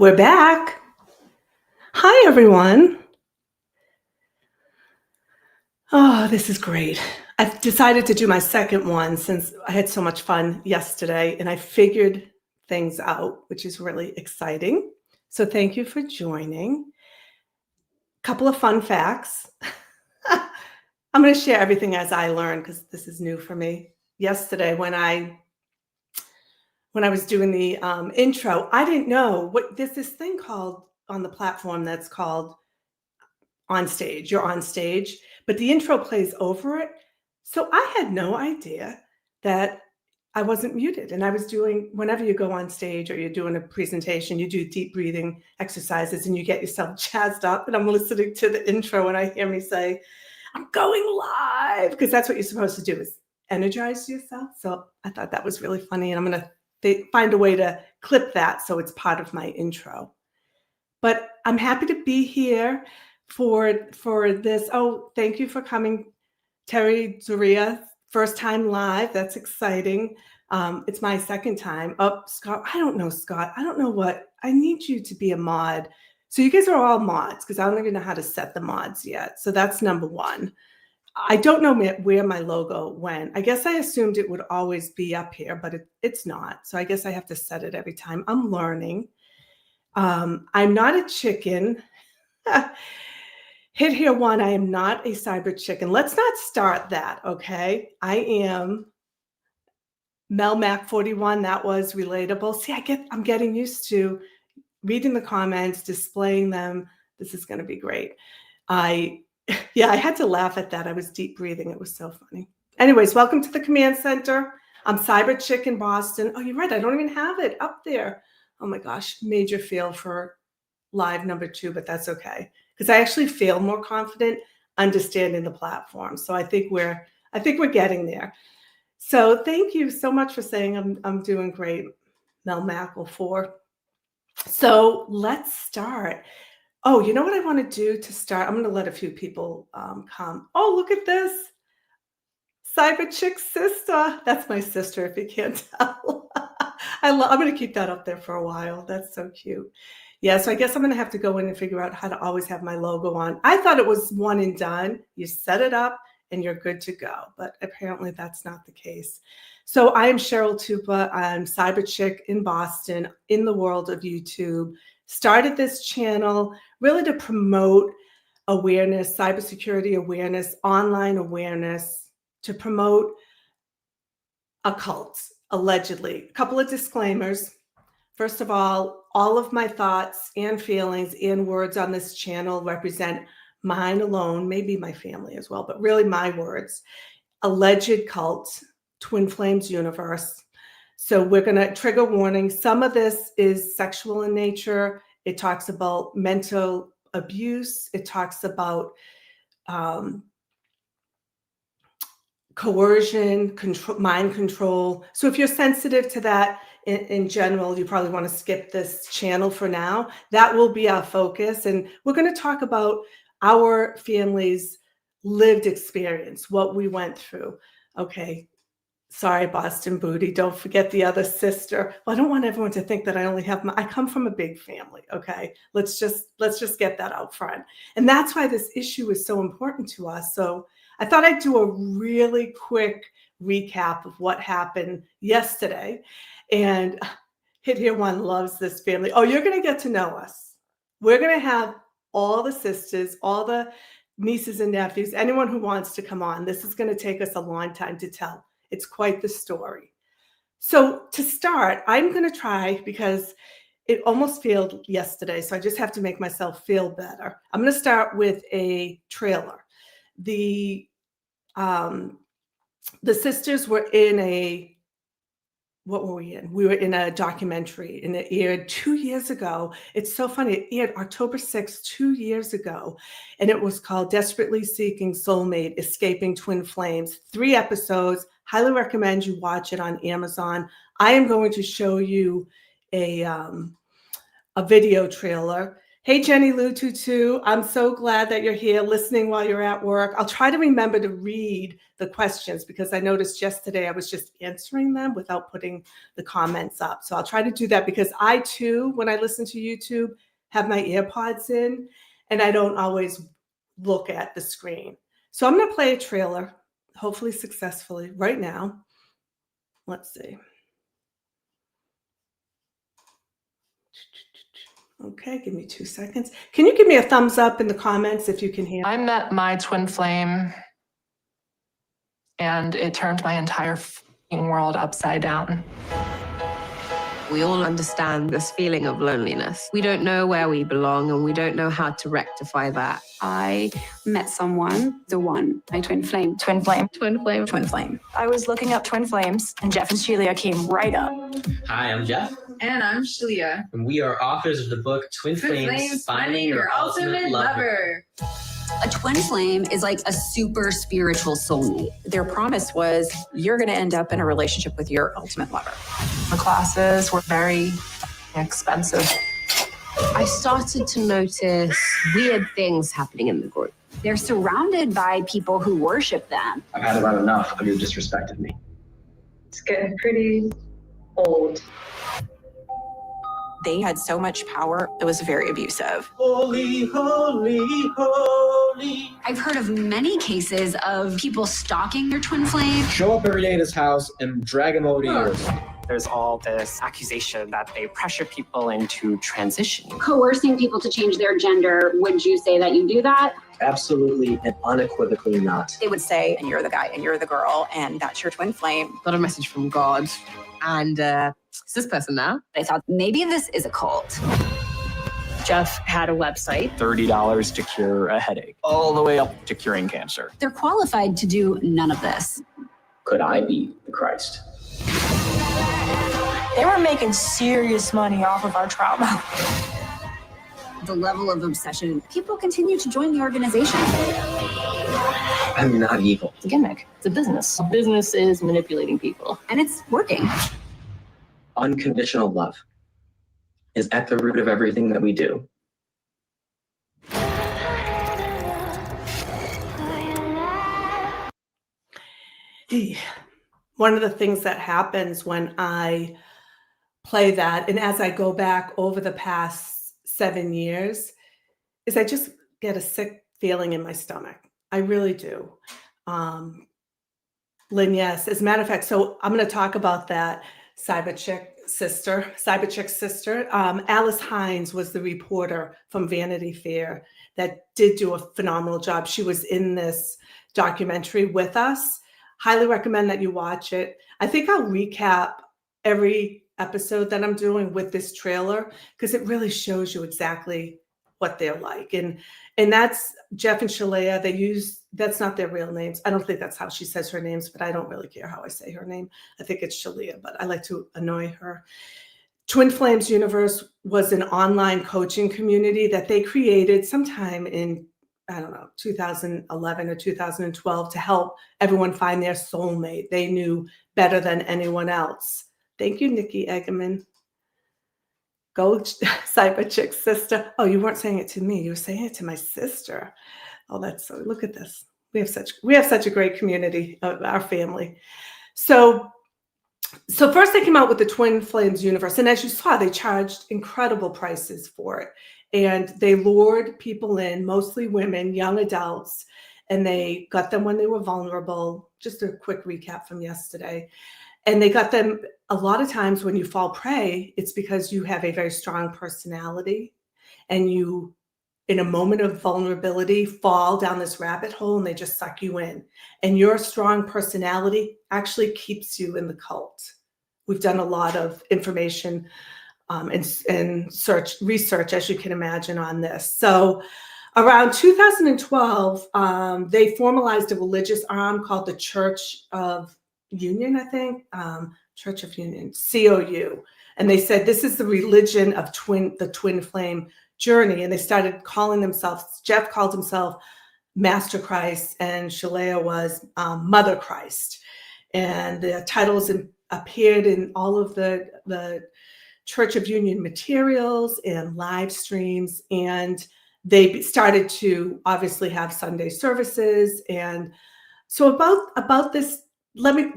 We're back. Hi, everyone. Oh, this is great. I've decided to do my second one since I had so much fun yesterday and I figured things out, which is really exciting. So, thank you for joining. Couple of fun facts. I'm going to share everything as I learn because this is new for me. Yesterday, when I was doing the intro, I didn't know what there's this thing called on the platform that's called on stage. You're on stage, but the intro plays over it. So I had no idea that I wasn't muted. And I was doing, whenever you go on stage or you're doing a presentation, you do deep breathing exercises and you get yourself jazzed up. And I'm listening to the intro and I hear me say, I'm going live, because that's what you're supposed to do is energize yourself. So I thought that was really funny. And I'm going to find a way to clip that so it's part of my intro. But I'm happy to be here for this. Oh, thank you for coming, Terry Zuria. First time live. That's exciting. It's my second time. Oh, Scott. I don't know, Scott. I don't know what. I need you to be a mod. So you guys are all mods because I don't even know how to set the mods yet. So that's number one. I don't know where my logo went. I guess I assumed it would always be up here, but it's not. So I guess I have to set it every time. I'm learning. I'm not a chicken. Hit here one, I am not a cyber chicken. Let's not start that, okay? I am Mel Mac 41. That was relatable. See, I'm getting used to reading the comments, displaying them. This is going to be great. I had to laugh at that. I was deep breathing. It was so funny. Anyways, welcome to the command center. I'm Cyber Chick in Boston. Oh, you're right. I don't even have it up there. Oh my gosh, major fail for live number 2, but that's okay because I actually feel more confident understanding the platform. So I think we're getting there. So thank you so much for saying I'm doing great, Mel Mackle 4. So let's start. Oh, you know what I want to do to start? I'm going to let a few people come. Oh, look at this. Cyber Chick sister. That's my sister, if you can't tell. I'm going to keep that up there for a while. That's so cute. Yeah, so I guess I'm going to have to go in and figure out how to always have my logo on. I thought it was one and done. You set it up and you're good to go, but apparently that's not the case. So I am Cheryl Tupa. I'm Cyber Chick in Boston in the world of YouTube. Started this channel really to promote awareness, cybersecurity awareness, online awareness, to promote occults, allegedly. A couple of disclaimers. First of all of my thoughts and feelings and words on this channel represent mine alone, maybe my family as well, but really my words. Alleged cult, Twin Flames universe. So we're going to trigger warning. Some of this is sexual in nature. It talks about mental abuse. It talks about coercion, control, mind control. So if you're sensitive to that in general, you probably want to skip this channel for now. That will be our focus. And we're going to talk about our family's lived experience, what we went through. Okay. Sorry, Boston Booty. Don't forget the other sister. Well, I don't want everyone to think that I come from a big family. Okay. Let's just get that out front. And that's why this issue is so important to us. So I thought I'd do a really quick recap of what happened yesterday. And Hit Here One loves this family. Oh, you're going to get to know us. We're going to have all the sisters, all the nieces and nephews, anyone who wants to come on. This is going to take us a long time to tell. It's quite the story. So to start, I'm going to try, because it almost failed yesterday, so I just have to make myself feel better. I'm going to start with a trailer. The sisters were in what were we in? We were in a documentary, and it aired 2 years ago. It's so funny. It aired October 6th, 2 years ago, and it was called Desperately Seeking Soulmate, Escaping Twin Flames. 3 episodes. Highly recommend you watch it on Amazon. I am going to show you a video trailer. Hey, Jenny Lou Tutu, I'm so glad that you're here listening while you're at work. I'll try to remember to read the questions because I noticed yesterday I was just answering them without putting the comments up. So I'll try to do that because I too, when I listen to YouTube, have my AirPods in and I don't always look at the screen. So I'm going to play a trailer, hopefully successfully right now. Let's see. Okay, give me 2 seconds. Can you give me a thumbs up in the comments if you can hear? I met my twin flame and it turned my entire world upside down. We all understand this feeling of loneliness. We don't know where we belong and we don't know how to rectify that. I met someone, the one, my twin flame. Twin flame. Twin flame. Twin flame. I was looking up twin flames and Jeff and Shelia came right up. Hi, I'm Jeff. And I'm Shelia. And we are authors of the book Twin Flames, Finding Your Ultimate Lover. A twin flame is like a super spiritual soulmate. Their promise was, you're going to end up in a relationship with your ultimate lover. The classes were very expensive. I started to notice weird things happening in the group. They're surrounded by people who worship them. I've had about enough of you disrespecting me. It's getting pretty old. They had so much power, it was very abusive. Holy, holy, holy. I've heard of many cases of people stalking their twin flame. Show up every day at his house and drag him over to yours. There's all this accusation that they pressure people into transitioning. Coercing people to change their gender. Would you say that you do that? Absolutely and unequivocally not. They would say, and you're the guy, and you're the girl, and that's your twin flame. Got a message from God. And it's this person now. I thought maybe this is a cult. Jeff had a website. $30 to cure a headache, all the way up to curing cancer. They're qualified to do none of this. Could I be the Christ? They were making serious money off of our trauma. The level of obsession, people continue to join the organization. I'm not evil. It's a gimmick. It's a business. A business is manipulating people. And it's working. Unconditional love is at the root of everything that we do. One of the things that happens when I play that, and as I go back over the past 7 years, is I just get a sick feeling in my stomach. I really do. Lynn, yes. As a matter of fact, so I'm going to talk about that Cyberchick's sister. Alice Hines was the reporter from Vanity Fair that did do a phenomenal job. She was in this documentary with us. Highly recommend that you watch it. I think I'll recap every episode that I'm doing with this trailer because it really shows you exactly what they're like. And that's Jeff and Shelia. That's not their real names. I don't think that's how she says her names, but I don't really care how I say her name. I think it's Shelia, but I like to annoy her. Twin Flames Universe was an online coaching community that they created sometime in, I don't know, 2011 or 2012 to help everyone find their soulmate. They knew better than anyone else. Thank you, Nikki Eggerman. Go Cyberchick's sister. Oh, you weren't saying it to me. You were saying it to my sister. Oh, that's so, look at this. We have such a great community, our family. So first they came out with the Twin Flames Universe. And as you saw, they charged incredible prices for it. And they lured people in, mostly women, young adults, and they got them when they were vulnerable. Just a quick recap from yesterday. And they got them a lot of times when you fall prey, it's because you have a very strong personality and you, in a moment of vulnerability, fall down this rabbit hole and they just suck you in. And your strong personality actually keeps you in the cult. We've done a lot of information and research, as you can imagine, on this. So around 2012, they formalized a religious arm called the Church of Union, I think, Church of Union, COU. And they said, this is the religion of the twin flame journey. And they started calling themselves, Jeff called himself Master Christ and Shelia was Mother Christ. And the titles appeared in all of the Church of Union materials and live streams, and they started to obviously have Sunday services. And so about this,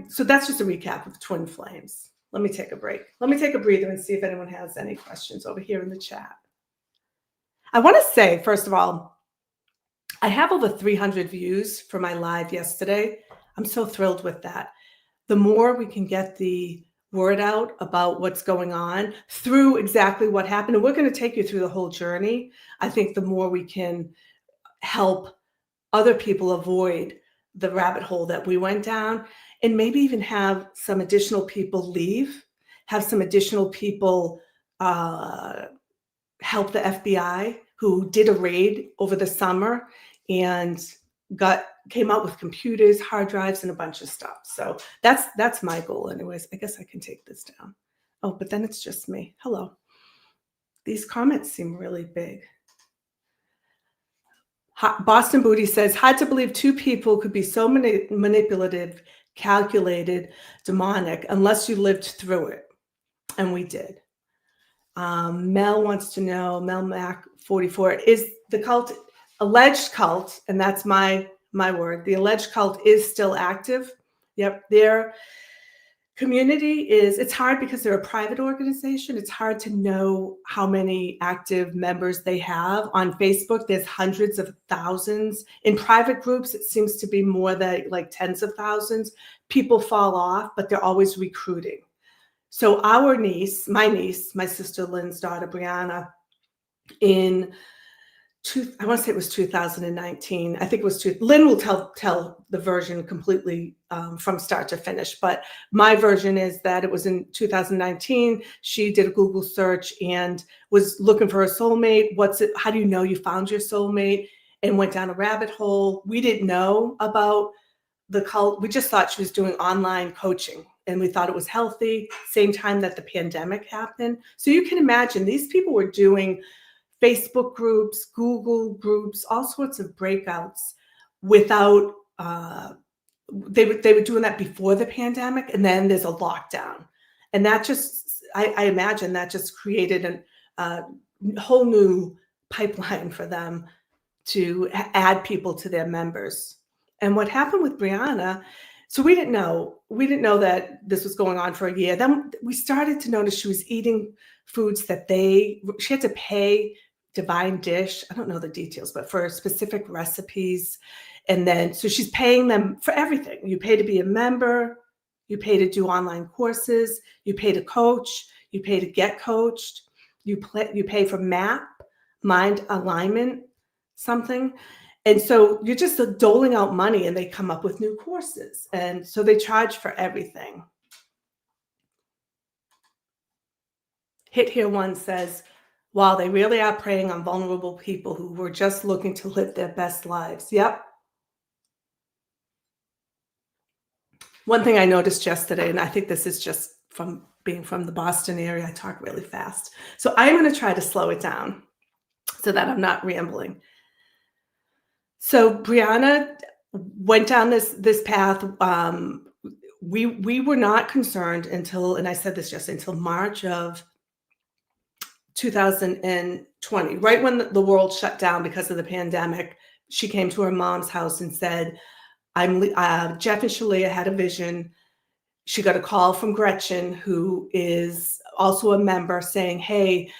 so that's just a recap of Twin Flames. Let me take a break. Let me take a breather and see if anyone has any questions over here in the chat. I want to say, first of all, I have over 300 views for my live yesterday. I'm so thrilled with that. The more we can get the word out about what's going on through exactly what happened, and we're going to take you through the whole journey, I think the more we can help other people avoid the rabbit hole that we went down, and maybe even have some additional people leave, have some additional people help the FBI who did a raid over the summer and came out with computers, hard drives, and a bunch of stuff. So that's my goal anyways. I guess I can take this down. Oh, but then it's just me. Hello. These comments seem really big. Boston Booty says, hard to believe two people could be so manipulative, calculated, demonic, unless you lived through it. And we did. Mel wants to know, Mel Mac 44, is the cult, alleged cult, and that's my word, the alleged cult is still active. Yep, their community is, it's hard because they're a private organization. It's hard to know how many active members they have. On Facebook, there's hundreds of thousands. In private groups, it seems to be more than like tens of thousands. People fall off, but they're always recruiting. So our niece, my sister Lynn's daughter, Brianna, I want to say it was 2019. I think it was Lynn will tell the version completely from start to finish. But my version is that it was in 2019. She did a Google search and was looking for a soulmate. How do you know you found your soulmate? And went down a rabbit hole. We didn't know about the cult. We just thought she was doing online coaching. And we thought it was healthy, same time that the pandemic happened. So you can imagine these people were doing Facebook groups, Google groups, all sorts of breakouts without, they were doing that before the pandemic, and then there's a lockdown. And that just, I imagine that just created a whole new pipeline for them to add people to their members. And what happened with Brianna, so we didn't know that this was going on for a year. Then we started to notice she was eating foods that she had to pay Divine Dish, I don't know the details, but for specific recipes. And then, so she's paying them for everything. You pay to be a member, you pay to do online courses, you pay to coach, you pay to get coached, you pay for MAP, mind alignment, something. And so you're just doling out money and they come up with new courses. And so they charge for everything. Hit Here One says, wow, they really are preying on vulnerable people who were just looking to live their best lives. Yep. One thing I noticed yesterday, and I think this is just from being from the Boston area, I talk really fast. So I'm going to try to slow it down so that I'm not rambling. So Brianna went down this path. We were not concerned until, and I said this just until March of 2020, right when the world shut down because of the pandemic. She came to her mom's house and said, Jeff and Shalia had a vision. She got a call from Gretchen, who is also a member, saying, hey,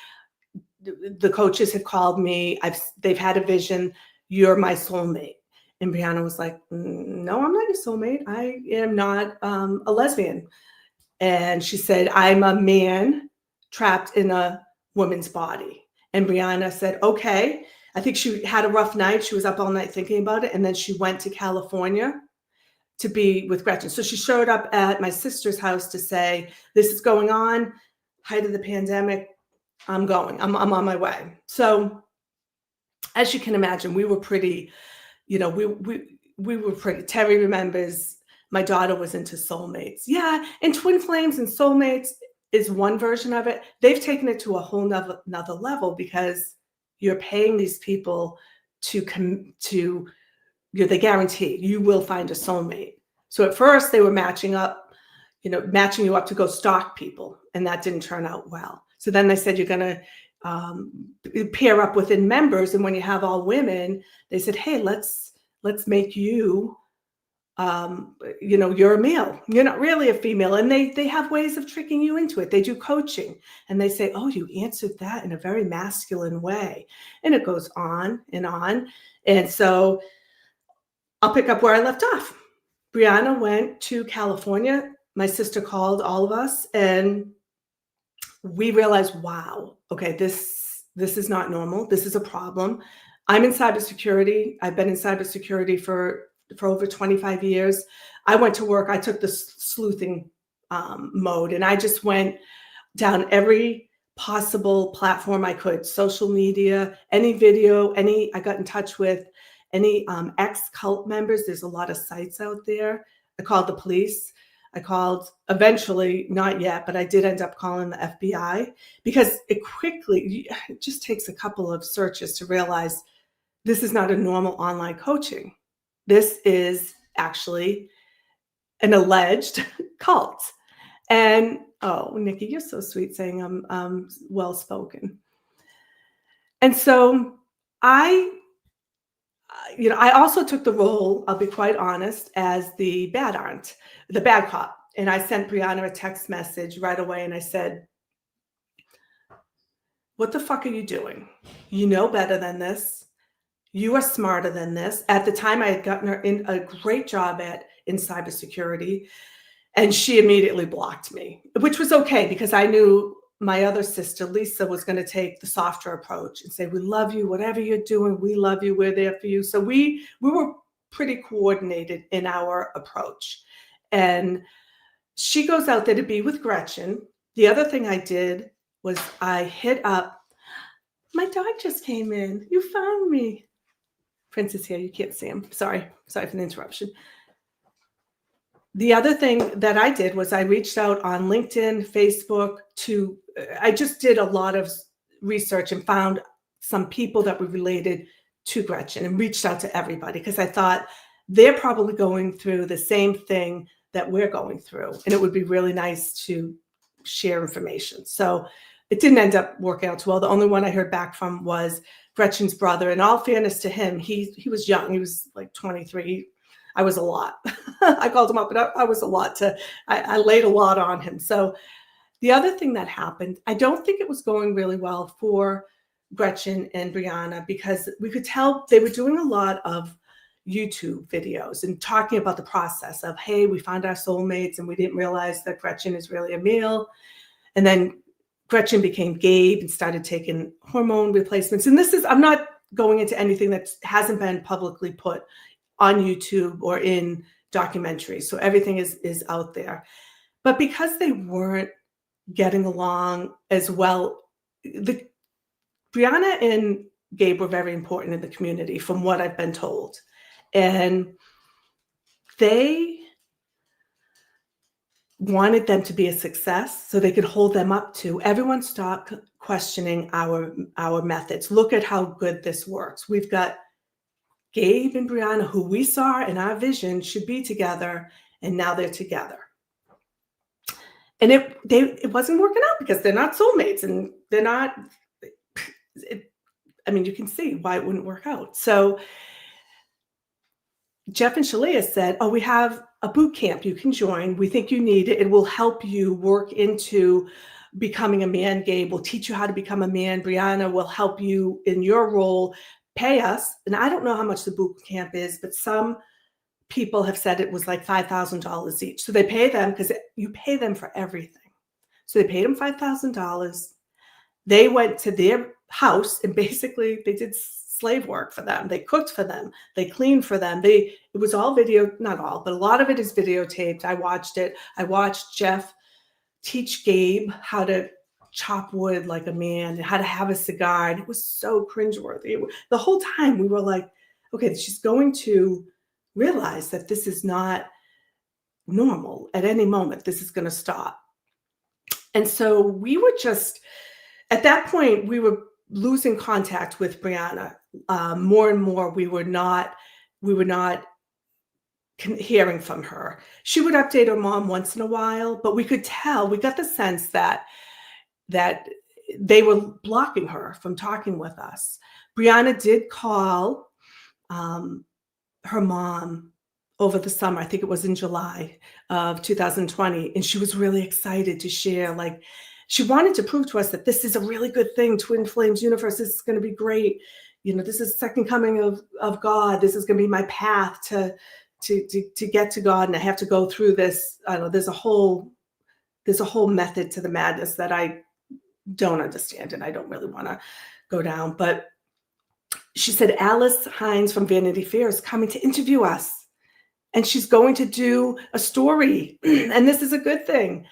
the coaches have called me. They've had a vision. You're my soulmate. And Brianna was like, no, I'm not your soulmate. I am not a lesbian. And she said, I'm a man trapped in a woman's body. And Brianna said, okay. I think she had a rough night. She was up all night thinking about it. And then she went to California to be with Gretchen. So she showed up at my sister's house to say, this is going on, height of the pandemic. I'm going, I'm on my way. So as you can imagine, we were pretty, we were pretty, Terry remembers my daughter was into soulmates. Yeah. And twin flames and soulmates is one version of it. They've taken it to a whole another level because you're paying these people they guarantee you will find a soulmate. So at first they were matching you up to go stalk people, and that didn't turn out well. So then they said, you're going to pair up within members. And when you have all women, they said, hey, let's make you, you're a male. You're not really a female. And they have ways of tricking you into it. They do coaching and they say, oh, you answered that in a very masculine way. And it goes on and on. And so I'll pick up where I left off. Brianna went to California. My sister called all of us and we realized, wow, okay, this is not normal. This is a problem. I'm in cybersecurity. I've been in cybersecurity for over 25 years. I went to work. I took the sleuthing mode and I just went down every possible platform I could, social media, any video, I got in touch with any ex-cult members. There's a lot of sites out there. I called the police. I called eventually, not yet, but I did end up calling the FBI because it just takes a couple of searches to realize this is not a normal online coaching. This is actually an alleged cult. And, oh, Nikki, you're so sweet saying I'm well-spoken. And so I also took the role, I'll be quite honest, as the bad aunt, the bad cop. And I sent Brianna a text message right away and I said, what the fuck are you doing? You know better than this. You are smarter than this. At the time, I had gotten her in a great job in cybersecurity, and she immediately blocked me, which was okay because I knew my other sister, Lisa, was going to take the softer approach and say, we love you, whatever you're doing, we love you, we're there for you. So we were pretty coordinated in our approach. And she goes out there to be with Gretchen. The other thing I did was I hit up, my dog just came in. You found me. Prince is here. You can't see him. Sorry for the interruption. The other thing that I did was I reached out on LinkedIn, Facebook I just did a lot of research and found some people that were related to Gretchen and reached out to everybody because I thought they're probably going through the same thing that we're going through. And it would be really nice to share information. So it didn't end up working out too well. The only one I heard back from was Gretchen's brother. In all fairness to him, he was young. He was like 23. I was a lot. I called him up, but I was a lot I laid a lot on him. So the other thing that happened, I don't think it was going really well for Gretchen and Brianna because we could tell they were doing a lot of YouTube videos and talking about the process of, hey, we found our soulmates and we didn't realize that Gretchen is really a male. And then Gretchen became Gabe and started taking hormone replacements. And I'm not going into anything that hasn't been publicly put on YouTube or in documentaries. So everything is out there. But because they weren't getting along as well, Brianna and Gabe were very important in the community from what I've been told. And they wanted them to be a success so they could hold them up to. Everyone stopped questioning our methods. Look at how good this works. We've got Gabe and Brianna, who we saw in our vision should be together, and now they're together. And it wasn't working out because they're not soulmates and they're not, you can see why it wouldn't work out. So Jeff and Shalia said, oh, we have a boot camp you can join. We think you need it. It will help you work into becoming a man. Gabe will teach you how to become a man. Brianna will help you in your role. Pay us. And I don't know how much the boot camp is, but some people have said it was like $5,000 each. So they pay them because you pay them for everything. So they paid them $5,000. They went to their house and basically they did slave work for them. They cooked for them. They cleaned for them. It was all video, not all, but a lot of it is videotaped. I watched it. I watched Jeff teach Gabe how to chop wood like a man and how to have a cigar. And it was so cringeworthy. The whole time we were like, okay, she's going to realize that this is not normal. At any moment, this is going to stop. And so we were just, at that point, we were losing contact with Brianna. More and more, we were not hearing from her. She would update her mom once in a while, but we could tell, we got the sense that they were blocking her from talking with us. Brianna did call her mom over the summer. I think it was in July of 2020. And she was really excited to share, like, she wanted to prove to us that this is a really good thing. Twin Flames Universe, this is going to be great. You know, this is the second coming of God. This is going to be my path to get to God. And I have to go through this. I don't know, there's a whole method to the madness that I don't understand. And I don't really want to go down. But she said, Alice Hines from Vanity Fair is coming to interview us. And she's going to do a story. And this is a good thing.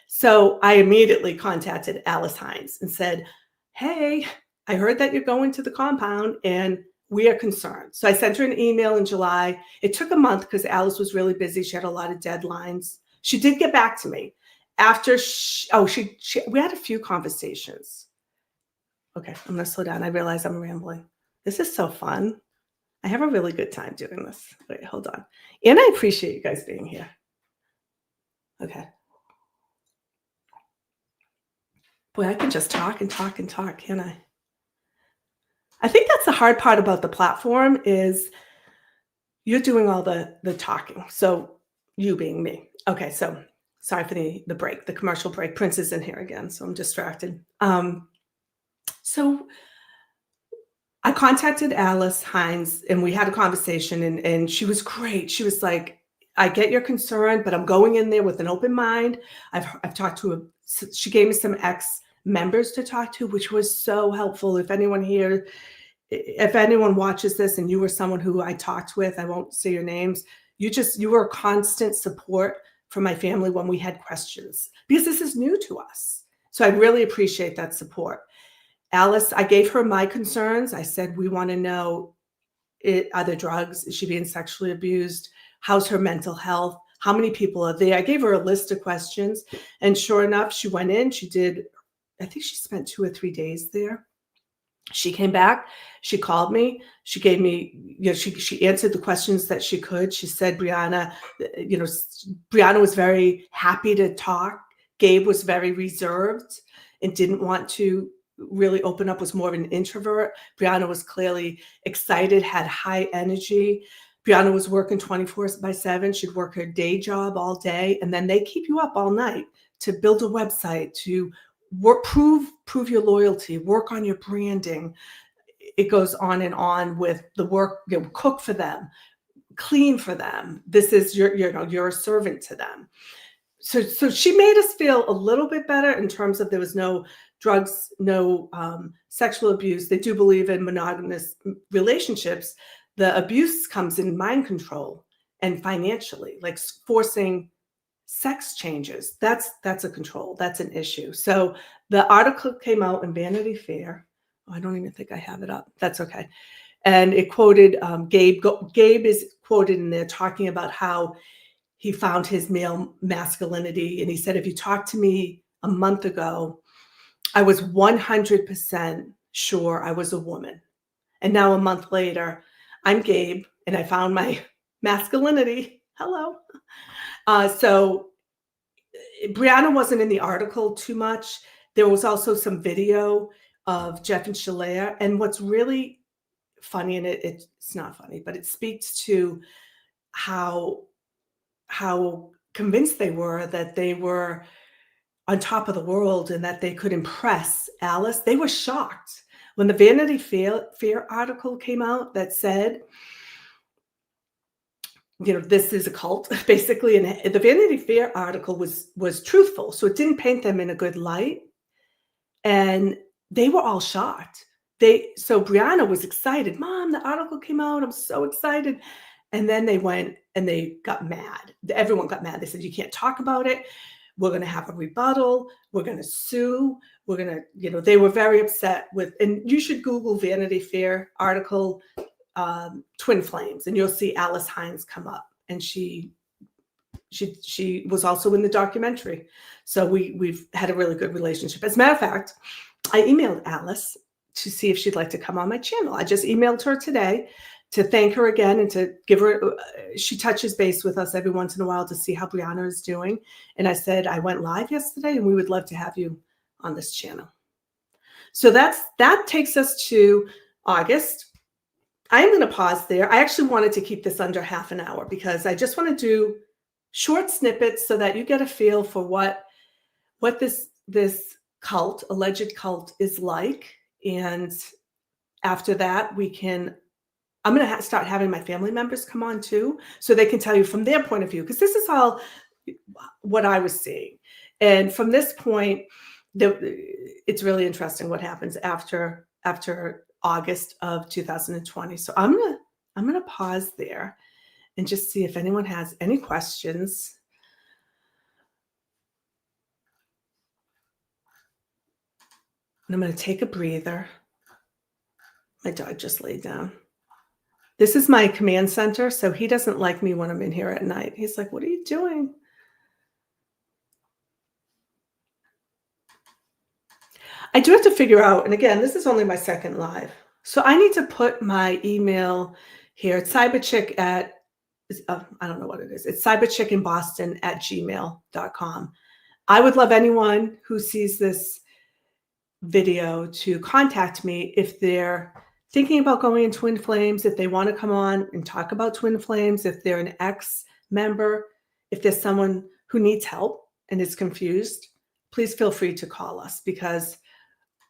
So I immediately contacted Alice Hines and said, hey, I heard that you're going to the compound and we are concerned. So I sent her an email in July. It took a month because Alice was really busy. She had a lot of deadlines. She did get back to me after we had a few conversations. Okay, I'm going to slow down. I realize I'm rambling. This is so fun. I have a really good time doing this. Wait, hold on. And I appreciate you guys being here. Okay. Boy, I can just talk and talk and talk, can't I? I think that's the hard part about the platform is you're doing all the talking. So you being me. Okay, so sorry for the break, the commercial break. Prince is in here again, so I'm distracted. So I contacted Alice Hines and we had a conversation and she was great. She was like, I get your concern, but I'm going in there with an open mind. I've talked to she gave me some ex-members to talk to, which was so helpful. If anyone watches this and you were someone who I talked with, I won't say your names, you were a constant support for my family when we had questions, because this is new to us. So I really appreciate that support. Alice, I gave her my concerns. I said, we want to know, are there drugs? Is she being sexually abused? How's her mental health? How many people are there? I gave her a list of questions. And sure enough, she went in, I think she spent 2 or 3 days there. She came back, she called me, she gave me, she answered the questions that she could. She said, Brianna was very happy to talk. Gabe was very reserved and didn't want to really open up, was more of an introvert. Brianna was clearly excited, had high energy. Brianna was working 24/7. She'd work her day job all day, and then they keep you up all night to build a website, to work, prove your loyalty, work on your branding. It goes on and on with the work. Cook for them, clean for them. This is you're a servant to them. So she made us feel a little bit better in terms of there was no drugs, no sexual abuse. They do believe in monogamous relationships. The abuse comes in mind control and financially, like forcing sex changes. That's a control. That's an issue. So the article came out in Vanity Fair. Oh, I don't even think I have it up. That's okay. And it quoted Gabe. Gabe is quoted in there talking about how he found his male masculinity. And he said, if you talked to me a month ago, I was 100% sure I was a woman. And now a month later, I'm Gabe and I found my masculinity. Hello. So Brianna wasn't in the article too much. There was also some video of Jeff and Shalea. And what's really funny, and it's not funny, but it speaks to how convinced they were that they were on top of the world and that they could impress Alice. They were shocked when the Vanity Fair article came out that said, this is a cult, basically. And the Vanity Fair article was truthful. So it didn't paint them in a good light. And they were all shocked. So Brianna was excited. Mom, the article came out. I'm so excited. And then they went and they got mad. Everyone got mad. They said, you can't talk about it. We're going to have a rebuttal. We're going to sue. We're going to, they were very upset with, and you should Google Vanity Fair article, Twin Flames, and you'll see Alice Hines come up. And she was also in the documentary. So we've had a really good relationship. As a matter of fact, I emailed Alice to see if she'd like to come on my channel. I just emailed her today to thank her again and to give her, she touches base with us every once in a while to see how Brianna is doing. And I said, I went live yesterday and we would love to have you on this channel. So that takes us to August. I'm going to pause there. I actually wanted to keep this under half an hour because I just want to do short snippets so that you get a feel for what this cult, alleged cult, is like. And after that, I'm going to start having my family members come on too, so they can tell you from their point of view, because this is all what I was seeing. And from this point, it's really interesting what happens after August of 2020. So I'm gonna pause there and just see if anyone has any questions. And I'm going to take a breather. My dog just laid down. This is my command center, so he doesn't like me when I'm in here at night. He's like, "What are you doing?" I do have to figure out, and again, this is only my second live, so I need to put my email here. It's cyberchick at, I don't know what it is. It's cyberchickinboston@gmail.com. I would love anyone who sees this video to contact me if they're thinking about going in Twin Flames, if they want to come on and talk about Twin Flames, if they're an ex-member, if there's someone who needs help and is confused, please feel free to call us because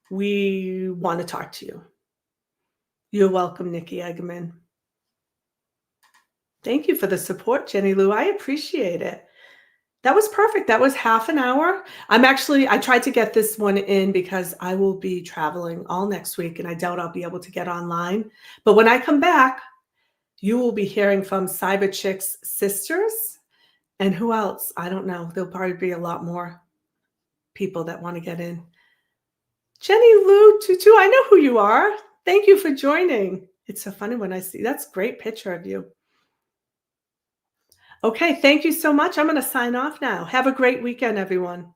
we want to talk to you. You're welcome, Nikki Eggman. Thank you for the support, Jenny Lou. I appreciate it. That was perfect. That was half an hour. I tried to get this one in because I will be traveling all next week and I doubt I'll be able to get online. But when I come back, you will be hearing from Cyberchick's sisters and who else? I don't know. There'll probably be a lot more people that want to get in. Jenny Lou Tutu, I know who you are. Thank you for joining. It's so funny when I see, that's a great picture of you. Okay, thank you so much. I'm going to sign off now. Have a great weekend, everyone.